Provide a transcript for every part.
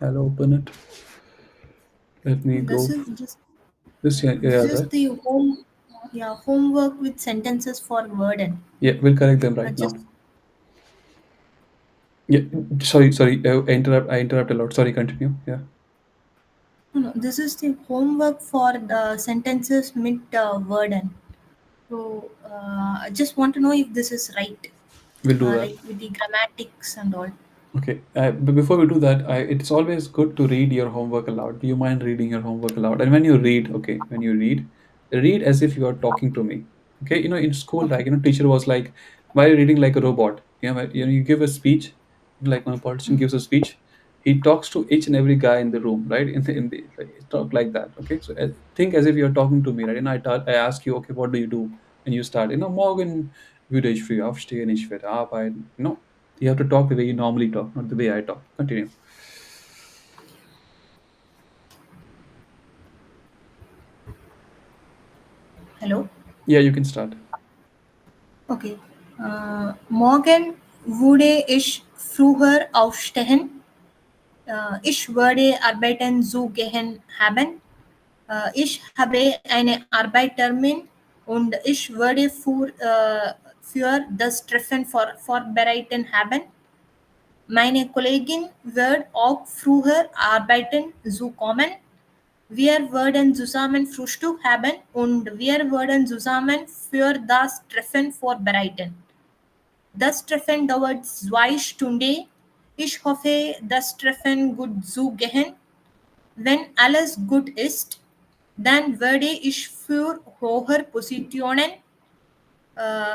I'll open it. Let me This go. is just This, yeah, this yeah, is right. the homework with sentences for Verden. Yeah, we'll correct them right Just now. Yeah, sorry. I interrupt a lot. Sorry, continue. Yeah, no, no, this is the homework for the sentences with Verden. So I just want to know if this is right, we'll do that. like with the grammatics and all. Okay, but before we do that, it's always good to read your homework aloud. Do you mind reading your homework aloud? And when you read, okay, when you read as if you are talking to me. Okay, in school, Okay. like, teacher was like, "Why are you reading like a robot?" You give a speech, like when a politician Mm. gives a speech, he talks to each and every guy in the room, right? In the like, talk like that. Okay, so think as if you're talking to me, right? And I ask you, okay, what do you do? And you start, morgen würde ich früh aufstehen, ich werde arbeiten. You have to talk the way you normally talk, not the way I talk. Continue. Hello. Yeah, you can start. Okay. Morgen würde ich früher aufstehen. Ich würde arbeiten zu gehen haben. Ich habe eine Arbeitstermin und ich würde für das Treffen vorbereiten haben. Meine Kollegin wird auch früher arbeiten zu kommen. Wir würden zusammen Frühstück haben und wir würden zusammen für das Treffen vorbereiten. Das Treffen dauert 2 Stunden. Ich hoffe, das Treffen gut zu gehen. Wenn alles gut ist, dann werde ich für höhere Positionen.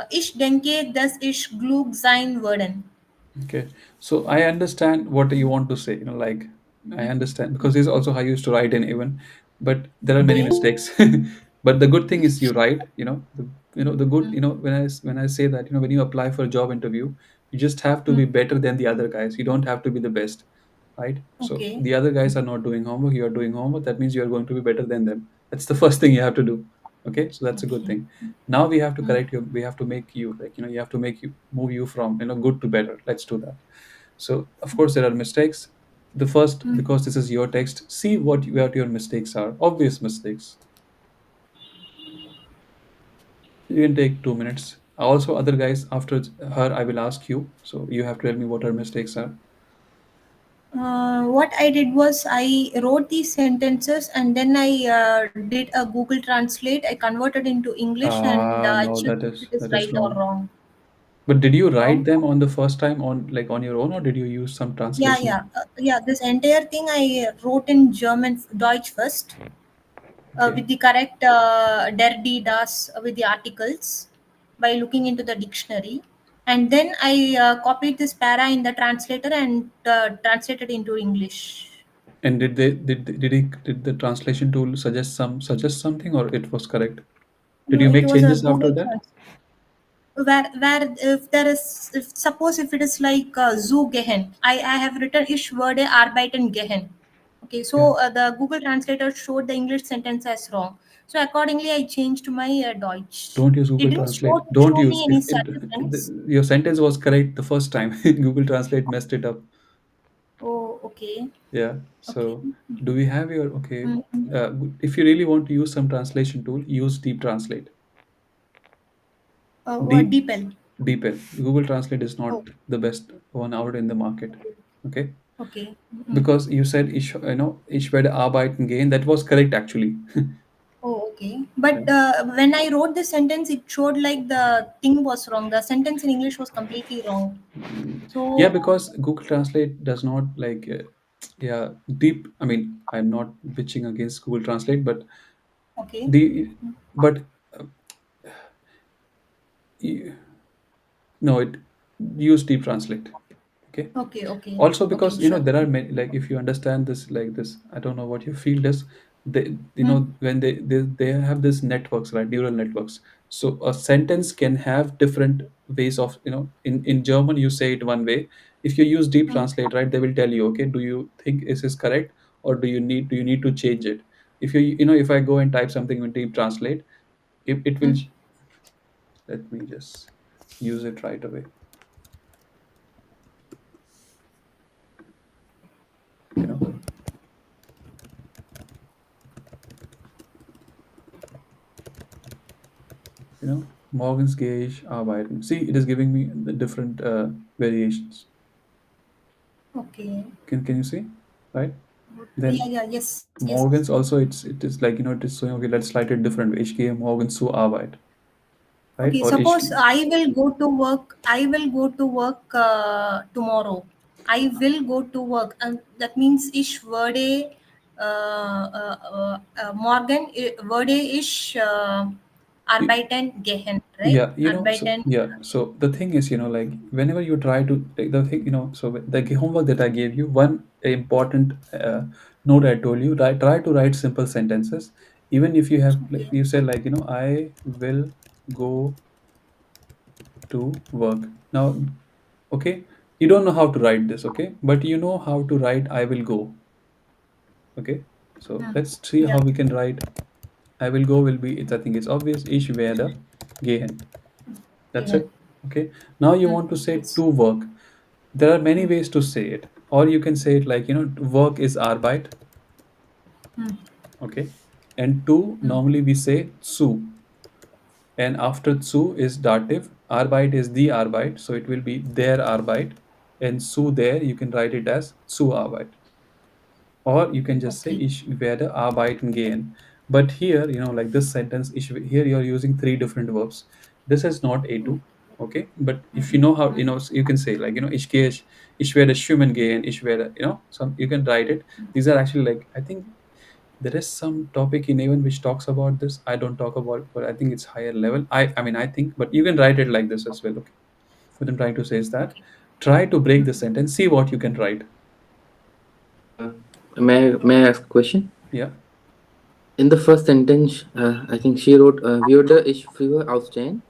Ich denke, dass ich klug sein werde. Okay. So I understand what you want to say. Like, I understand because this is also how you used to write in even, but there are many mistakes. But the good thing is you write. The good. When I say that, when you apply for a job interview, you just have to be better than the other guys. You don't have to be the best, right? So Okay. the other guys are not doing homework. You are doing homework. That means you are going to be better than them. That's the first thing you have to do. Okay, so that's a good Okay. thing. Now we have to correct you. We have to make you, like, you have to make you move you from, good to better. Let's do that. So of course there are mistakes. The first, because this is your text, see what your mistakes are. Obvious mistakes. You can take 2 minutes. Also, other guys, after her, I will ask you. So you have to tell me what her mistakes are. What I did was I wrote these sentences and then I did a Google Translate. I converted into English and I No, checked that if is it is that is right or wrong. wrong. But did you write Wrong? them on the first time, on your own, or did you use some Yeah, translation? yeah. This entire thing I wrote in German, Deutsch first, Okay. with the correct der, die, das, with the articles by looking into the dictionary. And then I copied this para in the translator and translated into English. And did the translation tool suggest something, or it was correct? Did No, you it make was a changes after Google that? Translate. Where if there is, if suppose if it is like zu gehen, I have written ich würde arbeiten gehen. Okay, Yeah. so the Google Translator showed the English sentence as wrong. So accordingly, I changed to my Deutsch. Don't use It Google didn't Translate. Don't show use me it. any such things. Your sentence was correct the first time. Google Translate messed it up. Oh, okay, Yeah. okay. So, do we have your okay? Mm-hmm. If you really want to use some translation tool, use Deep Translate. What Deep DeepL? DeepL. Google Translate is Oh, not the best one out in the market. okay, Okay, okay. Mm. because you said ich werde arbeiten gehen. That was correct actually. Oh, okay. Yeah. But when I wrote the sentence, it showed like the thing was wrong. The sentence in English was completely wrong. Yeah, So, because Google Translate does not like, yeah, deep. I mean, I'm not bitching against Google Translate, but okay, the but uh, y- no, it use Deep Translate. Okay. okay, okay, Also, okay, because sure. there are many, like, if you understand this like this, I don't know what your field is. They, Hmm. when they have this networks, right, neural networks. So a sentence can have different ways of, in German you say it one way. If you use Deep Hmm. Translate, right, they will tell you, okay, do you think this is correct, or do you need to change it? If if I go and type something in Deep Translate, it will. Hmm. Let me just use it right away. Morgens gehe ich arbeiten. See, it is giving me the different variations. Okay. Can you see? Right? Yeah, Then yeah, yes, yes. morgens also, it is like, it is saying, okay, let's write it different way. Ich gehe morgens zur Arbeit. Right? Okay, Or ich, suppose I will go to work. I will go to work tomorrow. I will go to work, and that means ich werde morgen werde ich arbeiten gehen, right? Yeah, Arbeiten. so the thing is, like whenever you try to like, the thing, so the homework that I gave you, one important note I told you, try to write simple sentences. Even if you have, like, Okay. you say, like, I will go to work. Now, okay, you don't know how to write this, okay, but you know how to write I will go, okay. So Hmm. let's see how Yeah. we can write I will go will be, I think it's obvious, ich werde gehen. That's Gehen. it. Okay. Now you Hmm. want to say Yes. to work. There are many Hmm. ways to say it. Or you can say it like, work is Arbeit. Hmm. Okay. And to, Hmm. normally we say zu. And after zu is dative. Arbeit is the Arbeit. So it will be their Arbeit. And zu there, you can write it as zu Arbeit. Or you can just say Okay. ich werde arbeiten gehen. But here, like this sentence, here you're using three different verbs. This is not a2, okay. But if you know how, you can say like, ich gehe, ich werde schwimmen gehen, ich werde, some, you can write it. These are actually, like, I think there is some topic in even which talks about this. I don't talk about it, but I think it's higher level. I mean, I think, but you can write it like this as well, okay. What I'm trying to say is that Okay. try to break the sentence, see what you can write. Uh, may I ask a question? Yeah, In the first sentence, I think she wrote "Würde ich früher aufstehen."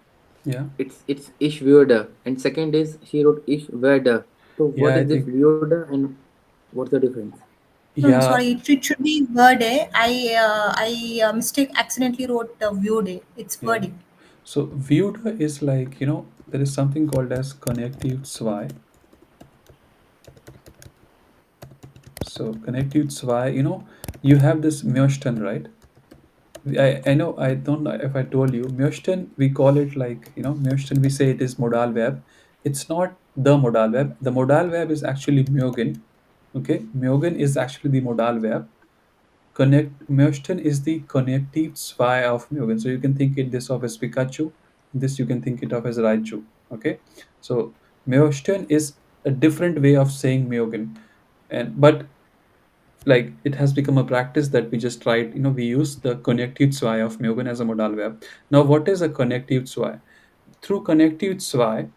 yeah. It's "Ich würde," and second is she wrote "Ich werde." So Yeah, what I is this think. "würde" and what's the difference? No, no, Yeah, sorry. It should be Verde. I mistake accidentally wrote Verde. It's yeah. Verde. So viewed is like, there is something called as connective zwei. So connective zwei, you have this möchten, right? I know, I don't know if I told you, möchten, we call it like, möchten, we say it is modal verb. It's not the modal verb. The modal verb is actually mögen. Okay, mögen is actually the modal verb. Möchten is the connective zwei of Mugen. So you can think it this of as Pikachu, this you can think it of as Raichu. Okay, so Möchten is a different way of saying Mugen, and but like it has become a practice that we just tried. We use the connective zwei of Mugen as a modal verb. Now, what is a connective zwei? Through connective zwei,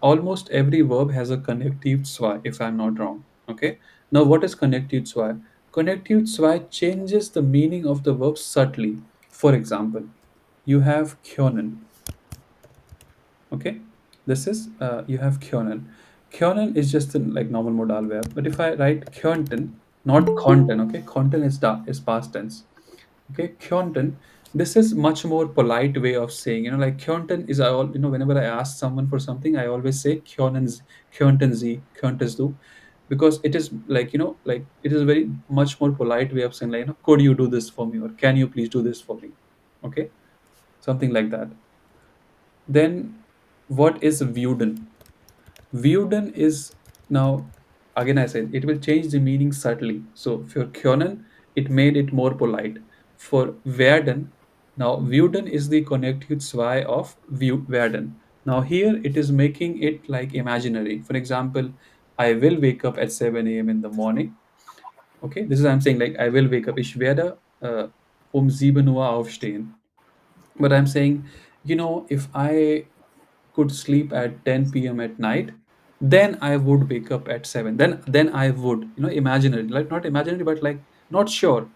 almost every verb has a connective zwei, if I'm not wrong. Okay. Now, what is connective zwei? Connective zwei changes the meaning of the verb subtly. For example, you have kyonen. Okay. This is, you have kyonen. Kyonen is just a like normal modal verb. But if I write kyonten, not konten, okay, konten is past tense. Okay, Kyonten. This is much more polite way of saying, like Kyonten is, I all, whenever I ask someone for something, I always say Kyonten Z, Kyontes do, because it is like, like it is a very much more polite way of saying, like, could you do this for me, or can you please do this for me? Okay, something like that. Then what is Wuden? Wuden is, now, again I said it will change the meaning subtly. So for Kyonen, it made it more polite. For Werden, now Wuden is the connective zwei of Werden. Now here it is making it like imaginary. For example, I will wake up at 7 a.m. in the morning. Okay, this is, I'm saying, like, I will wake up. Ich werde um 7 Uhr aufstehen. But I'm saying, if I could sleep at 10 p.m. at night, then I would wake up at 7. Then I would, imaginary, like not imaginary, but like not sure,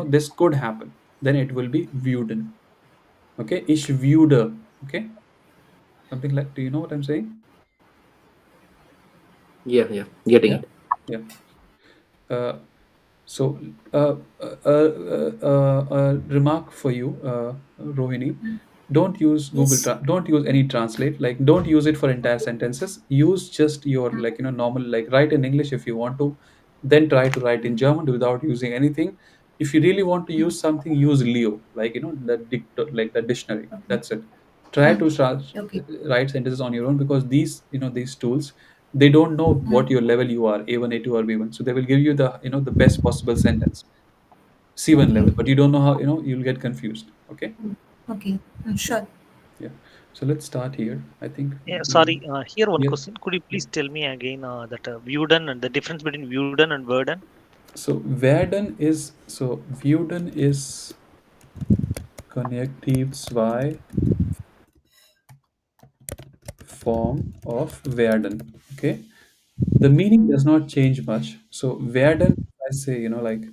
this could happen. Then it will be viewed. Okay, ich würde. Okay, something like, do you know what I'm saying? Yeah, yeah, getting Yeah, it. yeah. Uh, so, a remark for you, Rohini. Yes. Don't use any translate. Like, don't use it for entire sentences. Use just your, like, normal, like, write in English if you want to. Then try to write in German without using anything. If you really want to use something, use Leo, like, the like the dictionary. Okay. That's it. Try to Okay. start, write sentences on your own, because these tools, they don't know what your level you are, A1, A2, or B1. So they will give you the best possible sentence, C1 Okay. level, but you don't know how, you'll get confused. Okay. Okay. Sure. Yeah. So let's start here. I think Yeah, we sorry, here one yeah. question. Could you Yeah. please tell me again that Vuden and the difference between Vuden and Verden? Werden is Connective zwei form of werden. Okay. The meaning does not change much. So werden, I say, like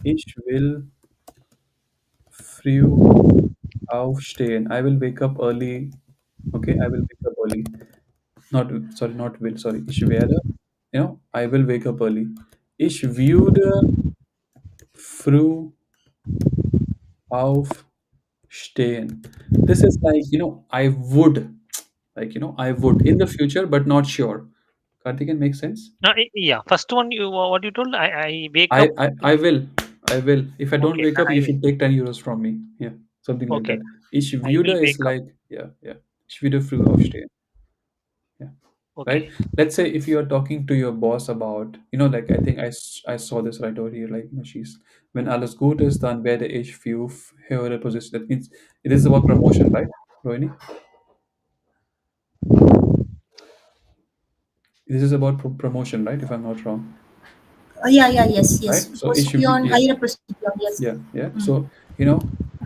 ich will früh aufstehen. I will wake up early. Okay, I will wake up early. Not sorry, not will. Sorry, ich werde. I will wake up early. Ich würde früh aufstehen. This is like, I would, like, I would in the future, but not sure. Karthikeyan, makes sense? Yeah, first one, you what you told, I wake I, up. I, I will. I will. If I don't Okay, wake up, I you will. should take 10 euros from me. Yeah, something like Okay, that. Ich I will würde is wake up. like, yeah, yeah. Ich würde früh aufstehen. Yeah. Right? Okay. Let's say if you are talking to your boss about, like, I think I saw this right over here, like, she's, wenn alles gut ist, dann werde ich für höhere Position. That means it is about promotion, right, Rohini? This is about promotion, right? If I'm not wrong, Yeah, yeah, yes, yes. right? So ich, Position, yeah, higher position, yes. yeah, yeah. So,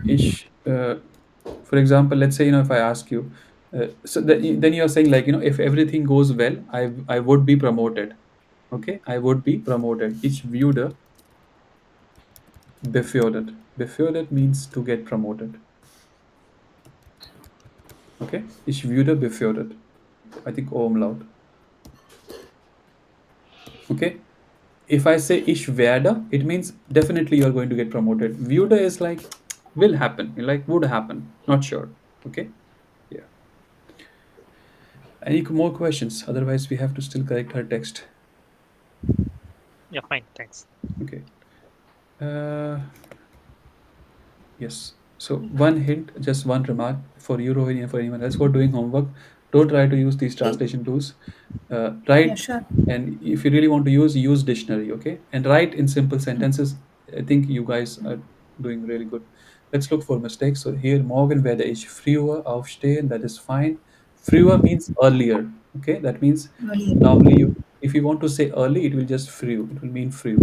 ich, for example, let's say, if I ask you, so then you're saying, like, if everything goes well, I would be promoted. Okay, I would be promoted. Ich würde befördert. Befördert means to get promoted. Okay, ich würde befördert. I think O umlaut. Okay, if I say ich werde, it means definitely you're going to get promoted. Würde is like will happen, like would happen, not sure. Okay, yeah. Any more questions? Otherwise, we have to still correct her text. Yeah, fine. Thanks. Okay. Uh, Yes. So one hint, just one remark for you, Rohini, and for anyone else who are doing homework, don't try to use these Okay. translation tools. Yeah, Write, sure. and if you really want to use dictionary, okay? And write in simple sentences. I think you guys are doing really good. Let's look for mistakes. So here, morgen werde ich früher aufstehen. That is fine. Früher means earlier. Okay, that means Earlier. normally if you want to say early, it will just früh. It will mean früh.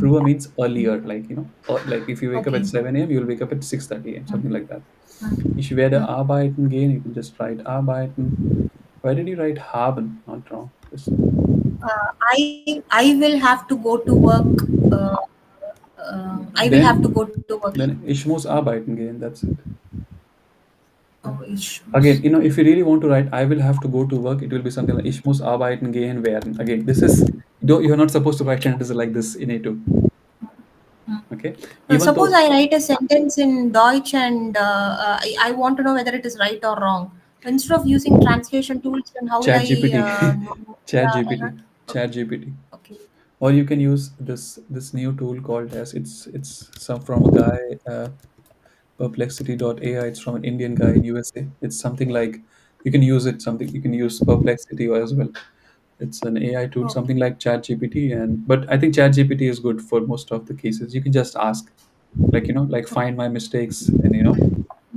Früher means earlier, like, like if you wake up at Okay. 7 a.m., you'll wake up at 6:30 a.m., something like that. Mm, Ich werde mm. arbeiten gehen, you can just write arbeiten. Why did you write haben? Not wrong. Just I will have to go to work. I will have to then go to work. ich muss arbeiten gehen, that's it. Oh, issues. Again, if you really want to write, I will have to go to work, it will be something like ich muss arbeiten gehen werden. Again, this is, you're not supposed to write sentences like this in A2. Okay, even Suppose though I write a sentence in Deutsch and I want to know whether it is right or wrong. Instead of using translation tools, then how will chat I GPT, know? chat Yeah, GPT, chat GPT. okay. Or you can use this new tool called as, it's some from a guy, perplexity.ai. It's from an Indian guy in USA. It's something like, you can use it, something you can use perplexity as well. It's an AI tool, Okay. something like chat GPT. And but I think chat GPT is good for most of the cases. You can just ask, like, like, find my mistakes, and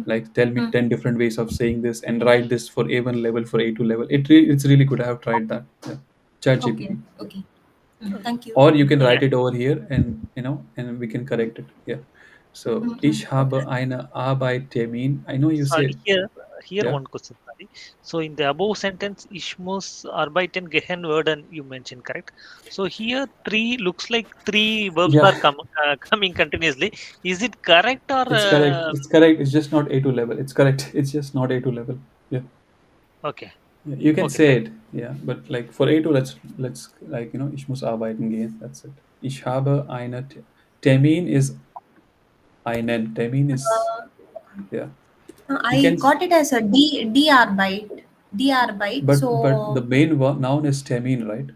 like, tell me Mm, 10 different ways of saying this, and write this for A1 level, for A2 level. It's really good. I have tried that. Yeah. Chat okay. GPT. Okay. Uh, Thank you. Or you can Yeah, write it over here, and we can correct it. Yeah. So ich Okay. habe eine Arbeittermin. I know you sorry. say, Here yeah, one question. Sorry. So in the above sentence, ich muss arbeiten gehen werden, you mentioned, correct? So here three looks like three verbs yeah. are coming continuously. Is it correct or It's correct. It's correct. It's just not A2 level. It's correct. It's just not A2 level. Yeah. okay? Yeah, you can Okay, say thank it. Yeah, but like for A2, let's like, ich muss arbeiten gehen. That's it. Ich habe eine Termin is einen. Termin is, Uh, yeah. You I can, got it as a DR byte. DR byte. but the So main noun is termin, right?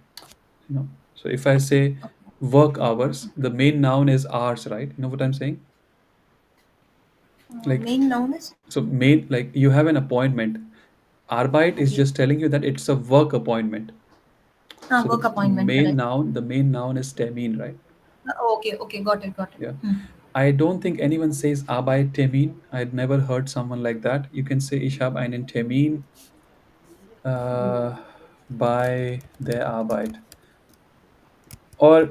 So if I say work hours, the main noun is hours, right? You know what I'm saying? Like, Main noun is so main, like you have an appointment. Arbeit is okay. just telling you that it's a work appointment. So Work the appointment, correct. main noun is termin, right? Okay, okay, got it, got it. Yeah. I don't think anyone says Arbeit Termin. I'd never heard someone like that. You can say Ich habe einen Termin uh, bei der Arbeit. Or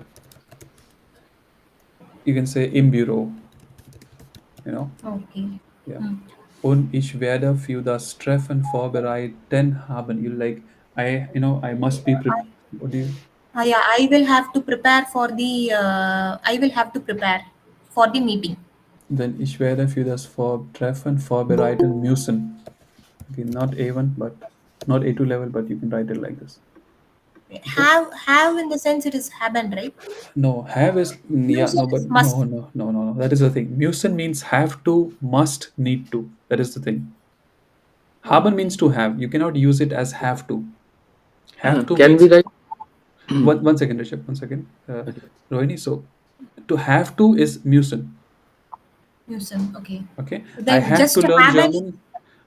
you can say im Büro, you know? Okay. Yeah. Hmm. Und ich werde für das Treffen vorbereiten haben. You like, I must be what do you? Yeah, I will have to prepare for the. I will have to prepare for the meeting. Then ich werde für das Treffen vorbereiten müssen. Okay, not A1, but not A2 level, but you can write it like this. Okay. Have in the sense it is haben, right? No, have is yeah, Music no, but is must. no. That is the thing. Müssen means have to, must, need to. That is the thing. Haben means Okay. to have. You cannot use it as have to. Have to Can means we write? one second, Rishabh, one second. Okay. Rohini, so to have to is müssen. Musen. Okay. Okay. I Then have to just learn haben. German.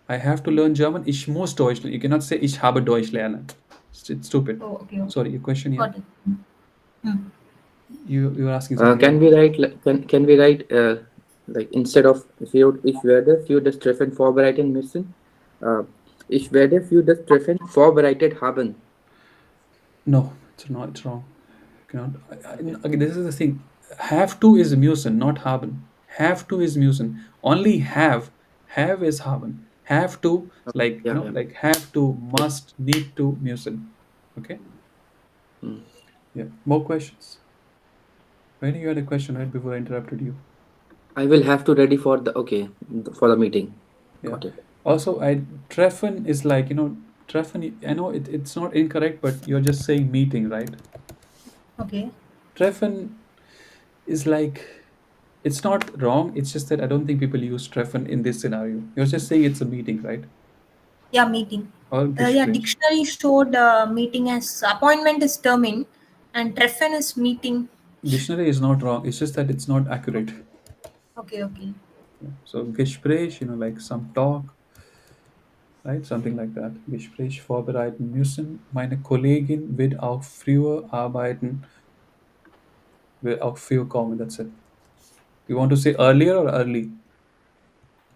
I have to learn German. Ich muss Deutsch lernen. You cannot say ich habe Deutsch lernen. It's stupid. Oh, okay. Okay. Sorry, your question here. Got it. Hmm. You were asking something, Can right? we write? Can we write like instead of ich werde für das Treffen vorbereiten müssen? Uh, Ich werde für das Treffen vorbereitet haben. No, it's not. It's wrong. Cannot. Okay, this is the thing. Have to is müssen, not haben. Have to is müssen. Only have is haben. Have to, like Yeah, yeah. like have to, must, need to, müssen. Okay. Mm. Yeah. More questions. When you had a question right before I interrupted you. I will have to ready for the for the meeting. Yeah. Got it. Also, I treffen is like treffen. I know it's not incorrect, but you're just saying meeting, right? Okay. Treffen is like it's not wrong. It's just that I don't think people use treffen in this scenario. You're just saying it's a meeting, right? Yeah, meeting. Or Yeah, Gespräch. dictionary showed meeting as appointment is termin, and treffen is meeting. Dictionary is not wrong. It's just that it's not accurate. Okay, okay. Yeah. So Gespräch, like some talk, right? Something like that. Gespräch vorbereiten müssen. Meine Kollegin wird auch früher arbeiten, will auch früher kommen. That's it. You want to say earlier or early?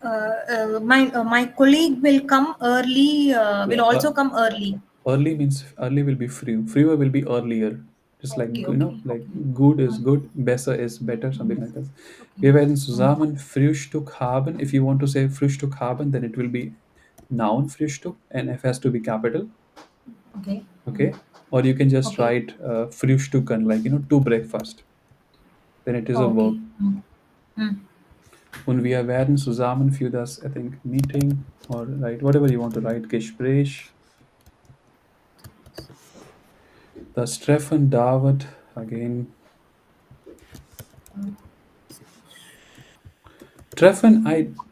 My colleague will come early. Yeah. Will also come early. Early means early will be früh. Früher will be earlier. Just like Okay, okay, like okay. good is good, besser is better, something like that. Okay. Wir werden zusammen Frühstück haben. If you want to say Frühstück haben, then it will be noun Frühstück and F has to be capital. Okay. Okay. Or you can just Okay. write Frühstücken, like to breakfast. Then it is a Okay. verb. Hmm. Und wir werden zusammen für das, I think, meeting or write whatever you want to write, Gespräch. Das Treffen dauert again. Treffen,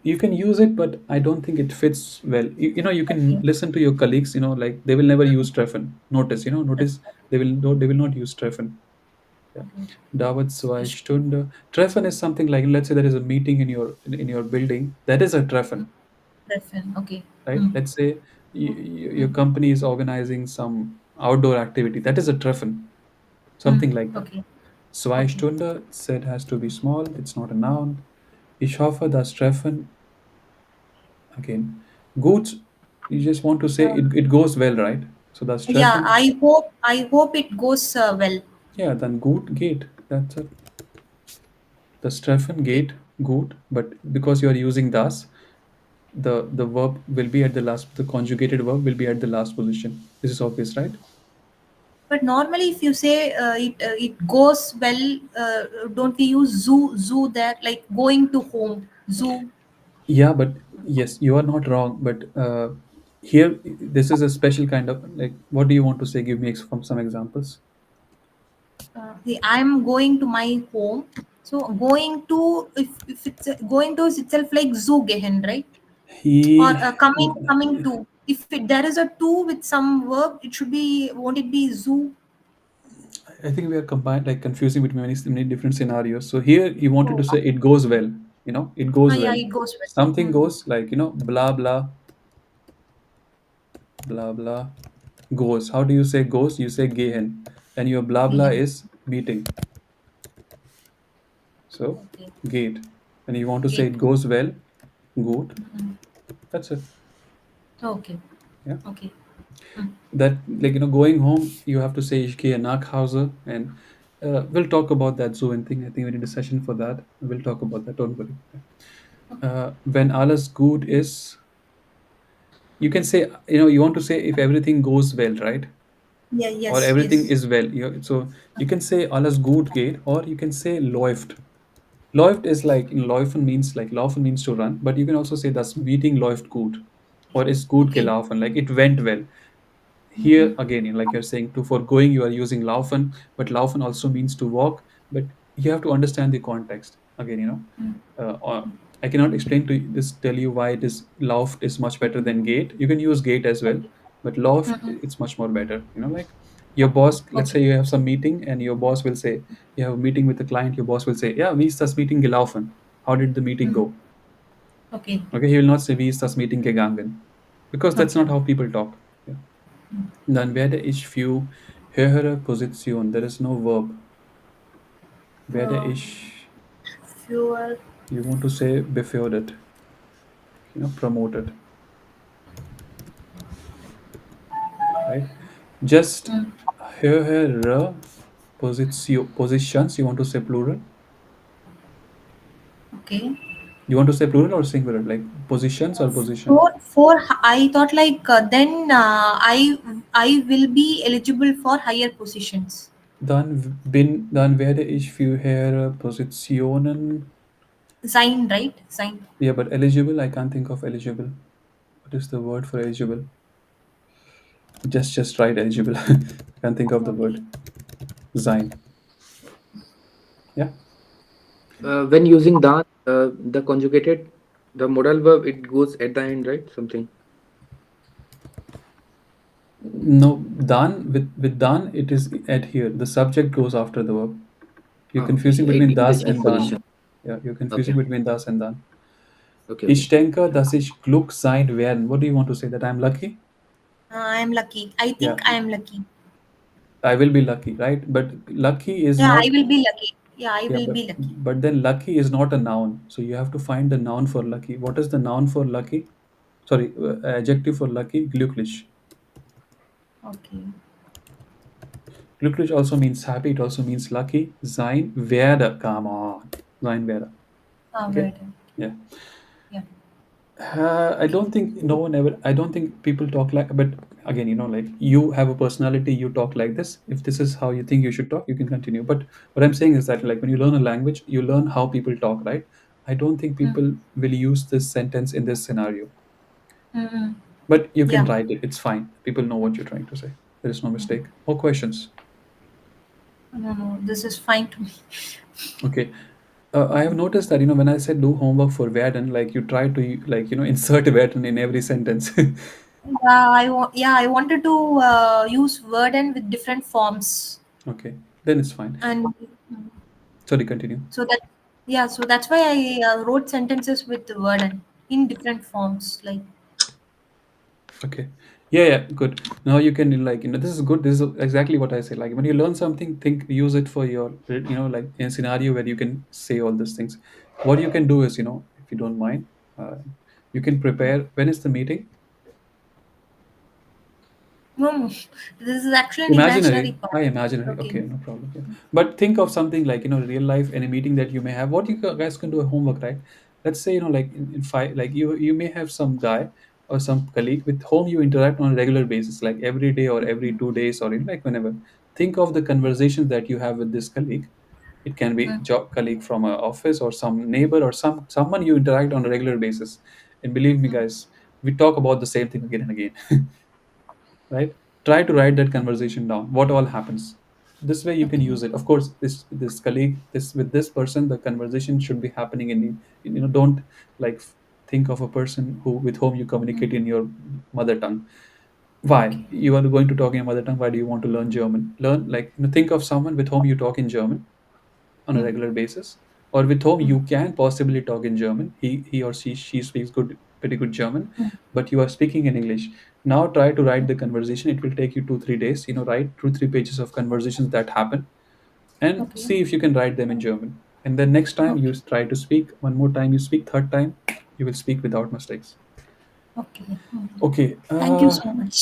you can use it, but I don't think it fits well. You can Okay. listen to your colleagues. Like they will never use Treffen. Notice they will not use Treffen. Yeah. Okay. Dauert zwei Ish. Stunden. Treffen is something like, let's say there is a meeting in your building. That is a Treffen, Treffen. Okay. right? Let's say your company is organizing some outdoor activity. That is a Treffen, something like that. Okay. Zwei Okay. Stunden said has to be small. It's not a noun. Ich hoffe, das Treffen again. Gut, you just want to say Uh, it goes well, right? So das yeah, Treffen, I hope it goes well. yeah, then gut geht. That's it. Das Treffen Okay. geht gut, but because you are using das, the verb will be at the last. The conjugated verb will be at the last position. This is obvious, right? But normally, if you say it goes well, don't we use zoo there, like going to home zoo? Yeah, but yes, you are not wrong. But here, this is a special kind of like. What do you want to say? Give me from some examples. I'm going to my home. So going to if it's going to is itself like zoo gehen, right? Or He, coming to. If there is a to with some verb, it should be won't it be zoo? I think we are combined, like confusing between many different scenarios. So here, he wanted to Oh, say it goes well. it goes Yeah, well. it goes well. Something goes like, blah blah blah blah goes. How do you say goes? You say gehen, and your blah blah Yeah. is meeting. So Okay. gate. And you want to say Gate. it goes well, good. That's it. Okay. Yeah. Okay. Mm. That, like, going home, you have to say ich gehe nach Hause, and we'll talk about that Zoen thing. I think we need a session for that. We'll talk about that. Don't worry. When alles gut is, you can say, you want to say if everything goes well, right? Yeah. Or Yes. everything Yes. is well. So you can say alles gut geht, or you can say läuft. Läuft is like, laufen means to run, but you can also say das Meeting läuft gut, or ist gut Okay. gelaufen, like it went well. Here again, like you're saying, to for going you are using laufen, but laufen also means to walk. But you have to understand the context again. I cannot explain to you, this tell you why it is lauf is much better than gate. You can use gate as well, Okay. but lauf it's much more better. Like your boss, let's say Okay. you have some meeting, and your boss will say, you have a meeting with the client, your boss will say, yeah, wie ist das Meeting gelaufen? How did the meeting go? Okay. Okay, he will not say, wie ist das Meeting gegangen? Because that's Okay. not how people talk. Yeah. Dann werde ich für höhere Position. There is no verb. Werde Uh, ich, fuel. you want to say befördert, promoted, right? Just höhere positions, you want to say plural. Okay. You want to say plural or singular, like positions or position? For I thought like then I will be eligible for higher positions. Dann werde ich für höhere Positionen. Sign, right? Sign. Yeah, but eligible, I can't think of eligible. What is the word for eligible? Just write eligible. Can't think of the Okay. word. Sein. Yeah. When using dan, the conjugated, the modal verb, it goes at the end, right? Something. No, dan, with dan, it is at here. The subject goes after the verb. You're Okay. confusing between In das this and position. dan. Yeah, you're Okay. confusing between das and dan. Okay. Okay. Ich denke, dass ich Glück sein werden. What do you want to say? That I'm lucky? I am lucky. I Yeah, think I am lucky. I will be lucky, right? But lucky is Yeah, not. I will be lucky. Yeah, I Yeah, will but be lucky. but then lucky is not a noun. So you have to find the noun for lucky. What is the noun for lucky? Sorry, adjective for lucky. Glücklich. Okay. Glücklich also means happy. It also means lucky. Sein werde. Come on. Sein werde. Okay. Right. Yeah. Yeah. I don't think no one ever. I don't think people talk like. But again, like you have a personality. You talk like this. If this is how you think you should talk, you can continue. But what I'm saying is that, like, when you learn a language, you learn how people talk, right? I don't think people will use this sentence in this scenario. Mm-hmm. But you can Yeah. write it. It's fine. People know what you're trying to say. There is no mistake. More questions? No, no, this is fine to me. Okay. I have noticed that, when I said do homework for werden, like you try to, like, insert werden in every sentence. Yeah, I wanted to use word and with different forms, Okay, then it's fine. and Sorry, continue. so that yeah, so that's why I wrote sentences with the word and in different forms. Like Okay. Yeah, yeah, good. Now you can, like, this is good. This is exactly what I say. Like, when you learn something, use it for your, like in a scenario where you can say all these things. What you can do is, if you don't mind, uh, you can prepare. When is the meeting? no, no, this is actually an imaginary Imaginary. part. Ah, imaginary. Okay. Okay, no problem. Yeah. But think of something like, real life in a meeting that you may have. What you guys can do a homework, right? Let's say, like in five, like you may have some guy or some colleague with whom you interact on a regular basis, like every day or every 2 days, or like whenever. Think of the conversations that you have with this colleague. It can be job colleague from a office, or some neighbor, or someone you interact on a regular basis. And believe me, guys, we talk about the same thing again and again. Right? Try to write that conversation down, what all happens. This way you can Okay. use it. Of course, this colleague, this with this person, the conversation should be happening don't, like, think of a person who with whom you communicate in your mother tongue. Why Okay. you are going to talk in your mother tongue? Why do you want to learn German? Learn, like, think of someone with whom you talk in German on a regular basis. or with whom you can possibly talk in German. He or she speaks pretty good German, but you are speaking in English. Now try to write the conversation. It will take you 2 3 days. Write 2 3 pages of conversations that happen, and Okay. see if you can write them in German. And then next time you Okay. try to speak one more time. You speak third time, you will speak without mistakes. Okay. Okay. Thank you so much.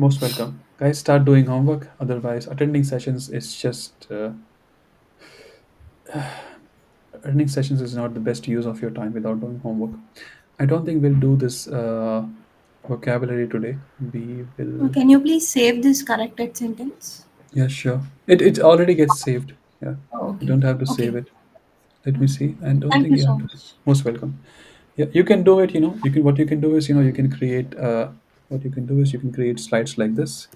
Most welcome, guys. Start doing homework. Otherwise, attending sessions is not the best use of your time without doing homework. I don't think we'll do this vocabulary today. We will. Can you please save this corrected sentence? Yeah, sure. It already gets saved. Yeah, Oh, you okay. don't have to save Okay. it. Let me see. I don't Thank think you you so have to. much. Most welcome. Yeah, you can do it. You can. What you can do is, you can create. What you can do is you can create slides like this.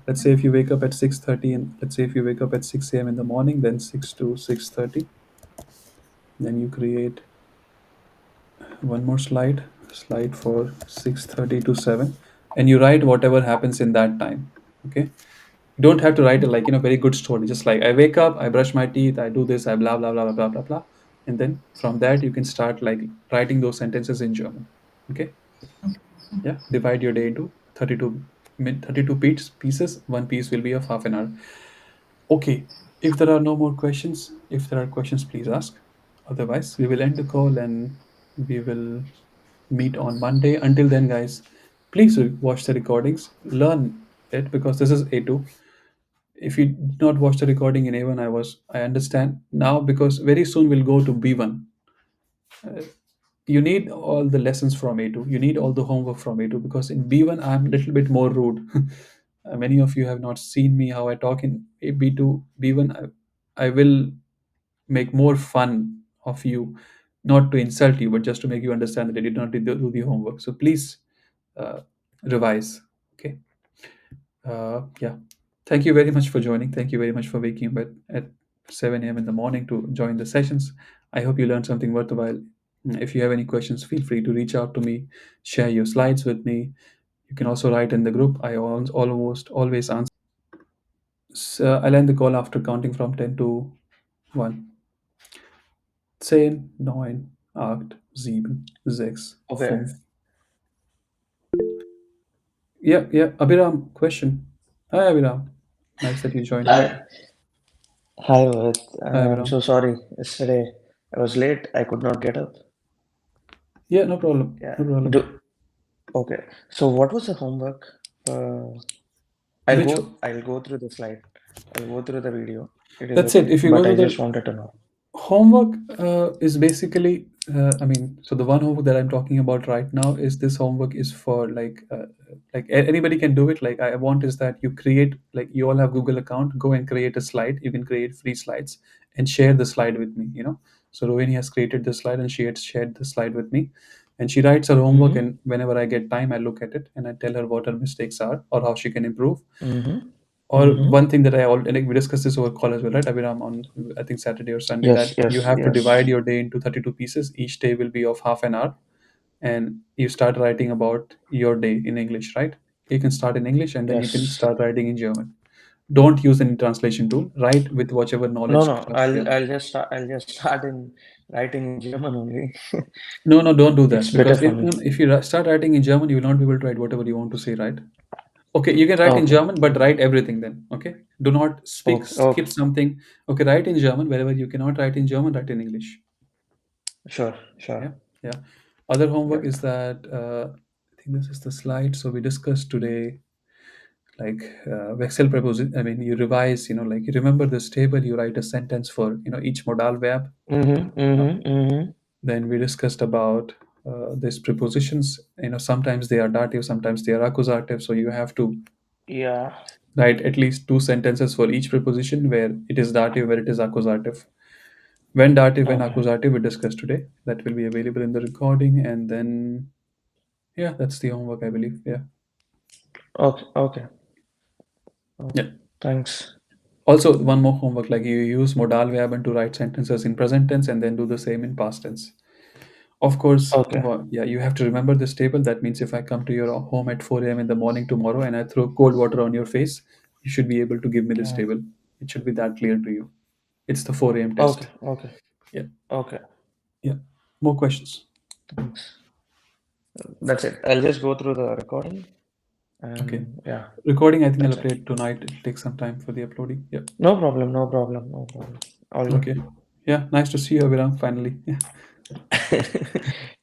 Let's say if you wake up at 6:30, and let's say if you wake up at 6 a.m. in the morning, then 6 to 6:30. Then you create one more slide for 6:30 to 7, and you write whatever happens in that time. Okay, you don't have to write a, like, very good story. Just like, I wake up, I brush my teeth, I do this, I blah blah blah blah blah blah blah, and then from that you can start like writing those sentences in German. Okay. Yeah, divide your day into 32 pieces. One piece will be of half an hour. Okay, if there are no more questions, if there are questions, please ask. Otherwise, we will end the call, and we will meet on Monday. Until then, guys, please watch the recordings, learn it, because this is A2. If you did not watch the recording in A1, I understand now, because very soon we'll go to B1. You need all the lessons from A2. You need all the homework from A2, because in B1 I'm a little bit more rude. Many of you have not seen me how I talk in B2. B1, I will make more fun of you, not to insult you, but just to make you understand that I did not do the homework. So please uh, revise. Okay. Yeah. Thank you very much for joining. Thank you very much for waking up at 7 a.m. in the morning to join the sessions. I hope you learned something worthwhile. If you have any questions, feel free to reach out to me, share your slides with me. You can also write in the group. I almost always answer. So I'll end the call after counting from 10 to 1. 10, 9, 8, 7, 6, Okay. 5. Yeah, yeah. Abhiram, question. Hi, Abhiram. Nice that you joined. Hi, hi, Rohit. Hi, I'm so Abhiram. sorry. Yesterday I was late. I could not get up. Yeah, no problem. Yeah. No problem. Do okay. So what was the homework? Uh, I'll Which go. I'll go through the slide. I'll go through the video. It is That's it. okay. If you go But to I just the wanted to know. homework, is basically, I mean, so the one homework that I'm talking about right now is, this homework is for like anybody can do it. Like, I want is that you create, like, you all have Google account, go and create a slide. You can create free slides and share the slide with me. So Rohini has created the slide, and she had shared the slide with me, and she writes her homework, Mm-hmm. and whenever I get time, I look at it and I tell her what her mistakes are or how she can improve. Mm-hmm. Or Mm-hmm. one thing that I already, like, we discussed this over call as well, right, Abhiram, on I think Saturday or Sunday, Yes. that you Yes. have to divide Yes. your day into 32 pieces. Each day will be of half an hour, and you start writing about your day in English, right? You can start in English, and then you can Yes. start writing in German. Don't use any translation tool. Write with whichever No. knowledge. No. I'll just start. I'll just start in writing in German only. No, no, don't do It's that, better because for if me. if you start writing in German, you will not be able to write whatever you want to say, right? Okay, you can write in Okay. German, but write everything then. Okay, do not Okay. skip Okay. something. Okay, write in German. Wherever you cannot write in German, write in English. Sure. Yeah, Sure. yeah. Other homework is Yep. that, I think this is the slide. So we discussed today, like, vexel preposition. I mean, you revise. Like, you remember this table. You write a sentence for each modal verb. Mm-hmm. Uh, Mm-hmm. Mm-hmm. then we discussed about these prepositions. Sometimes they are dative, sometimes they are accusative. So you have to Yeah. write at least two sentences for each preposition, where it is dative, where it is accusative. When dative and Okay. accusative we discussed today. That will be available in the recording, and then, yeah, that's the homework, I believe. Yeah. Okay. Okay. Okay. Yeah. Thanks. Also, one more homework, like, you use modal verb to write sentences in present tense, and then do the same in past tense. Of course, Okay. yeah, you have to remember this table. That means if I come to your home at 4 a.m. in the morning tomorrow, and I throw cold water on your face, you should be able to give me this Mm. table. It should be that clear to you. It's the 4 a.m. Okay. test. Okay. Yeah. Okay. Yeah. More questions? Thanks. That's it. I'll just go through the recording Okay. and yeah, Recording, I think I'll that's it. upload tonight. It'll take some time for the uploading. Yeah. No problem, no problem, no problem. All Okay. good. Yeah. Nice to see you, Abhiram, finally. Yeah.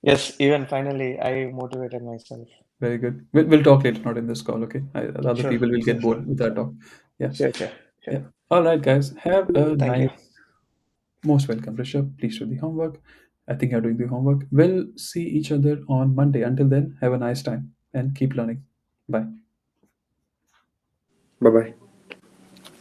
Yes, even finally I motivated myself. Very good. We'll talk later, not in this call, okay? The other Sure, people will sure, get sure, bored with our sure. talk. Yeah. Sure, sure, Yeah. sure. All right, guys. Have a Thank you. nice, most welcome, Rishabh. Please do the homework. I think you're doing the homework. We'll see each other on Monday. Until then, have a nice time and keep learning. Bye. Bye bye.